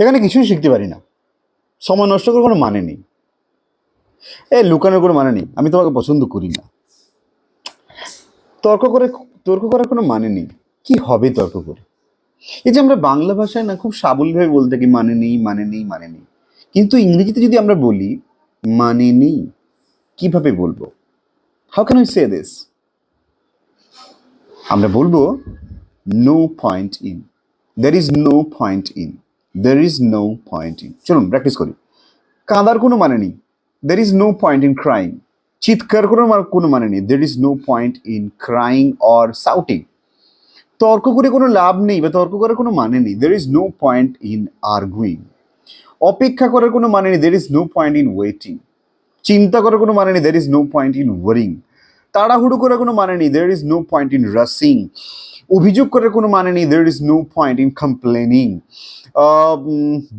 এখানে কিছুই শিখতে পারি না, সময় নষ্ট করার কোনো মানে নেই, লুকানোর কোনো মানে নেই, আমি তোমাকে পছন্দ করি না, তর্ক করে তর্ক করার কোনো মানে নেই। কি হবে তর্ক করে? এই যে আমরা বাংলা ভাষায় না খুব সাবলীলভাবে বলতে থাকি মানে নেই, মানে নেই, মানে নেই, কিন্তু ইংরেজিতে যদি আমরা বলি মানে নেই, কিভাবে বলবো? How can I say this? আমরা বলবো no point in, there is no point in, there is no point in. চলুন প্র্যাকটিস করি। কাঁদার কোনো মানে নেই, there is no point in crying. চিৎকার করার কোনো মানে নেই, there is no point in crying or shouting. তর্ক করে কোনো লাভ নেই বা তর্ক করার কোনো মানে নেই, there is no point in arguing. অপেক্ষা করার কোনো মানে নেই, there is no point in waiting. চিন্তা করার কোনো মানে নেই, there is no point in worrying. তাড়াহুড়ো করার কোনো মানে নেই, there is no point in rushing. অভিযোগ করার কোনো মানে নেই, there is no point in complaining.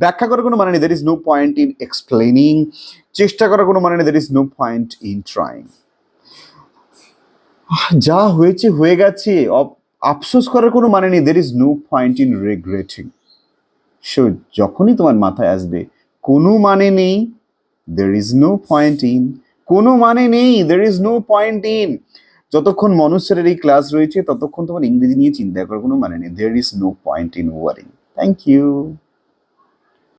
ব্যাখ্যা করার কোনো মানে নেই, there is no point in explaining. চেষ্টা করার কোনো মানে নেই, there is no point in trying. যা হয়েছে হয়ে গেছে, আফসোস করার কোনো মানে নেই, there is no point in regretting. So যখনই তোমার মাথায় আসবে কোনো মানে নেই, there is no point in, কোনো মানে নেই, there is no point in, যতক্ষণ মনুষ্যের এই ক্লাস রয়েছে ততক্ষণ তোমার ইংরেজি নিয়ে চিন্তা করার কোনো মানে নেই, there is no point in worrying. Thank you.